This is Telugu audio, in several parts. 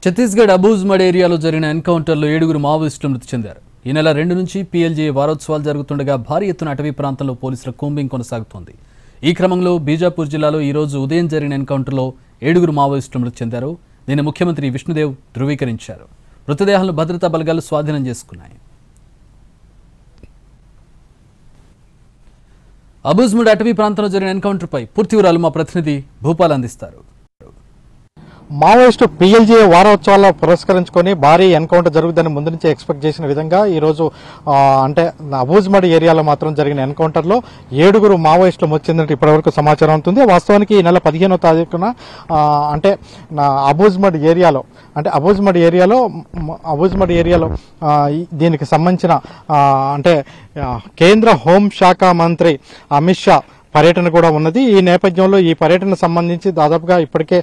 ఛత్తీస్గఢ్ అబూజ్మడ్ ఏరియాలో జరిగిన ఎన్కౌంటర్లో 7 మావోయిస్టులు మృతి చెందారు. ఈ నెల 2 నుంచి PLJ వారోత్సవాలు జరుగుతుండగా భారీ ఎత్తున అటవీ ప్రాంతంలో పోలీసుల కూంబింగ్ కొనసాగుతోంది. ఈ క్రమంలో బీజాపూర్ జిల్లాలో ఈ రోజు ఉదయం జరిగిన ఎన్కౌంటర్లో 7 మావోయిస్టులు మృతి చెందారు. దీన్ని ముఖ్యమంత్రి విష్ణుదేవ్ ధృవీకరించారు. మృతదేహాలను భద్రతా బలగాలు స్వాధీనం చేసుకున్నాయి. అబూజ్మడ్ అటవీ ప్రాంతంలో జరిగిన ఎన్కౌంటర్పై పూర్తి వివరాలు మా ప్రతినిధి భూపాల్ అందిస్తారు. మావోయిస్టు PLJ వారోత్సవాల్లో పురస్కరించుకొని భారీ ఎన్కౌంటర్ జరుగుతుందని ముందు నుంచి ఎక్స్పెక్ట్ చేసిన విధంగా ఈరోజు అంటే అబూజ్మడ్ ఏరియాలో మాత్రం జరిగిన ఎన్కౌంటర్లో 7 మావోయిస్టులు వచ్చిందంటే ఇప్పటివరకు సమాచారం ఉంటుంది. వాస్తవానికి ఈ నెల 15వ తారీఖున అంటే అబూజ్మడ్ ఏరియాలో దీనికి సంబంధించిన అంటే కేంద్ర హోంశాఖ మంత్రి అమిత్ షా పర్యటన కూడా ఉన్నది. ఈ నేపథ్యంలో ఈ పర్యటన సంబంధించి దాదాపుగా ఇప్పటికే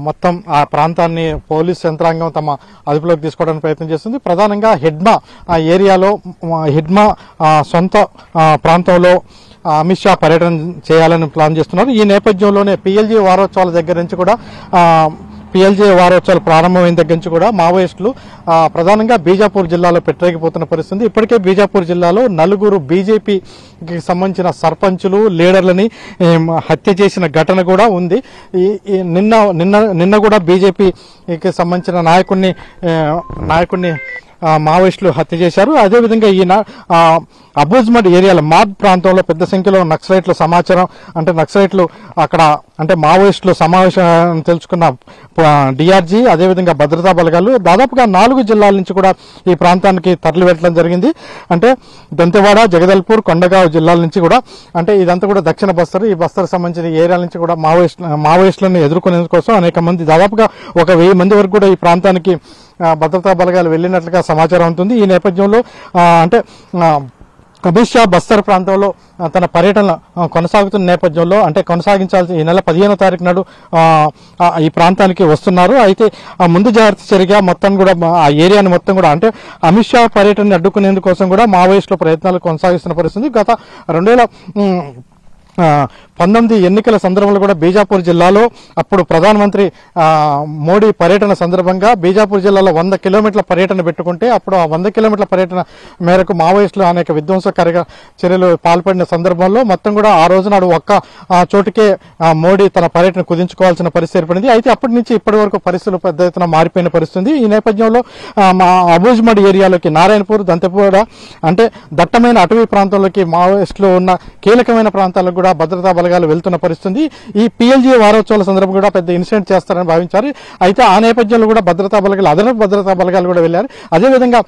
మొత్తం ఆ ప్రాంతాన్ని పోలీస్ యంత్రాంగం తమ అదుపులోకి తీసుకోవడానికి ప్రయత్నం చేస్తుంది. ప్రధానంగా హిడ్మా సొంత ప్రాంతంలో అమిత్ షా పర్యటన చేయాలని ప్లాన్ చేస్తున్నారు. ఈ నేపథ్యంలోనే PLJ వారోత్సవాల దగ్గర నుంచి కూడా PLJ వారోత్సవాలు ప్రారంభమైన దగ్గర నుంచి కూడా మావోయిస్టులు ప్రధానంగా బీజాపూర్ జిల్లాలో పెట్టరేగిపోతున్న పరిస్థితి. ఇప్పటికే బీజాపూర్ జిల్లాలో 4 BJPకి సంబంధించిన సర్పంచులు లీడర్లని హత్య చేసిన ఘటన కూడా ఉంది. నిన్న కూడా BJPకి సంబంధించిన నాయకుడిని మావోయిస్టులు హత్య చేశారు. అదేవిధంగా ఈయన అబూజ్మడ్ ఏరియాలో మాబ్ ప్రాంతంలో పెద్ద సంఖ్యలో నక్సలైట్లు అక్కడ అంటే మావోయిస్టులు సమావేశం తెలుసుకున్న DRG అదేవిధంగా భద్రతా బలగాలు దాదాపుగా 4 జిల్లాల నుంచి కూడా ఈ ప్రాంతానికి తరలి వెళ్ళడం జరిగింది. అంటే దంతెవాడ, జగదల్పూర్, కొండగావ్ జిల్లాల నుంచి కూడా అంటే ఇదంతా కూడా దక్షిణ బస్తర్, ఈ బస్తర్ సంబంధించిన ఏరియాల నుంచి కూడా మావోయిస్టులను ఎదుర్కొనేందుకోసం అనేక మంది దాదాపుగా 1000 మంది వరకు కూడా ఈ ప్రాంతానికి భద్రతా బలగాలు వెళ్లినట్లుగా సమాచారం ఉంటుంది. ఈ నేపథ్యంలో అంటే అమిత్ షా బస్తర్ ప్రాంతంలో తన పర్యటన కొనసాగుతున్న నేపథ్యంలో అంటే కొనసాగించాల్సి ఈ నెల 15వ తారీఖు నాడు ఈ ప్రాంతానికి వస్తున్నారు. అయితే ముందు జాగ్రత్త చర్యగా మొత్తం కూడా ఆ ఏరియాని మొత్తం కూడా అంటే అమిత్ షా పర్యటనని అడ్డుకునేందుకోసం కూడా మావోయిస్టుల ప్రయత్నాలు కొనసాగిస్తున్న పరిస్థితి. గత 2019 ఎన్నికల సందర్భంలో కూడా బీజాపూర్ జిల్లాలో అప్పుడు ప్రధానమంత్రి మోడీ పర్యటన సందర్భంగా బీజాపూర్ జిల్లాలో 100 కిలోమీటర్ల పర్యటన పెట్టుకుంటే అప్పుడు ఆ 100 కిలోమీటర్ల పర్యటన మేరకు మావోయిస్టులు అనేక విధ్వంసకారిక చర్యలు పాల్పడిన సందర్భంలో మొత్తం కూడా ఆ రోజు నాడు ఒక్క చోటుకే మోడీ తన పర్యటన కుదించుకోవాల్సిన పరిస్థితి ఏర్పడింది. అయితే అప్పటి నుంచి ఇప్పటి వరకు పరిస్థితులు పెద్ద ఎత్తున మారిపోయిన పరిస్థితి. ఈ నేపథ్యంలో అబూజ్మడ్ ఏరియాలోకి నారాయణపూర్, దంతెపూడ అంటే దట్టమైన అటవీ ప్రాంతంలోకి మావోయిస్టులు ఉన్న కీలకమైన ప్రాంతాలకు కూడా భద్రతా బలగాలు వెళ్తున్న పరిస్థితి. ఈ PLJ వారోత్సవాల సందర్భంగా కూడా పెద్ద ఇన్సిడెంట్ చేస్తారని భావించారు. అయితే ఆ నేపథ్యంలో కూడా అదనపు భద్రతా బలగాలు కూడా వెళ్లారు. అదేవిధంగా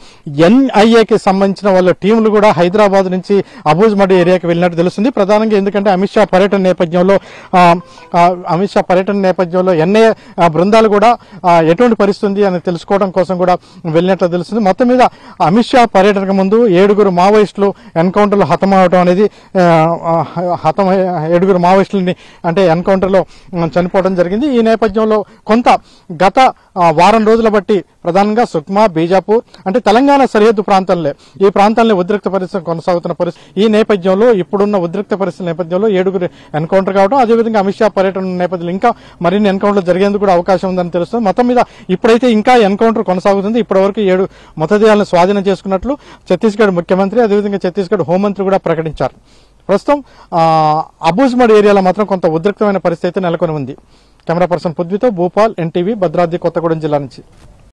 NIAకి సంబంధించిన వాళ్ళ టీంలు కూడా హైదరాబాద్ నుంచి అబూజ్మడ్ ఏరియాకి వెళ్ళినట్టు తెలుస్తుంది. ప్రధానంగా ఎందుకంటే అమిత్ షా పర్యటన నేపథ్యంలో NIA బృందాలు కూడా ఎటువంటి పరిస్థితి అని తెలుసుకోవడం కోసం కూడా వెళ్ళినట్లు తెలుస్తుంది. మొత్తం మీద అమిత్ షా పర్యటనకు ముందు 7 మావోయిస్టులు ఎన్కౌంటర్లో హతమవడం అనేది 7 మావోయిస్టులని అంటే ఎన్కౌంటర్లో చనిపోవడం జరిగింది. ఈ నేపథ్యంలో గత వారం రోజుల బట్టి ప్రధానంగా సుక్మా, బీజాపూర్ అంటే తెలంగాణ సరిహద్దు ఈ ప్రాంతాల్లో ఉద్రిక్త పరిస్థితి కొనసాగుతున్న పరిస్థితి. ఈ నేపథ్యంలో ఇప్పుడున్న ఉద్రిక్త పరిస్థితి నేపథ్యంలో 7 ఎన్కౌంటర్ కావడం, అదేవిధంగా అమిత్ షా పర్యటన నేపథ్యంలో ఇంకా మరిన్ని ఎన్కౌంటర్లు జరిగేందుకు కూడా అవకాశం ఉందని తెలుస్తుంది. మొత్తం మీద ఇప్పుడైతే ఇంకా ఎన్కౌంటర్ కొనసాగుతుంది. ఇప్పటివరకు 7 మృతదేహాలను స్వాధీనం చేసుకున్నట్లు ఛత్తీస్గఢ్ ముఖ్యమంత్రి అదేవిధంగా ఛత్తీస్గఢ్ హోంమంత్రి కూడా ప్రకటించారు. ప్రస్తుతం అబూజ్మడ్ ఏరియాలో మాత్రం కొంత ఉద్రిక్తమైన పరిస్థితి నెలకొని ఉంది. కెమెరా పర్సన్ పృథ్వీతో భూపాల్, NTV, భద్రాద్రి కొత్తగూడెం జిల్లా నుంచి.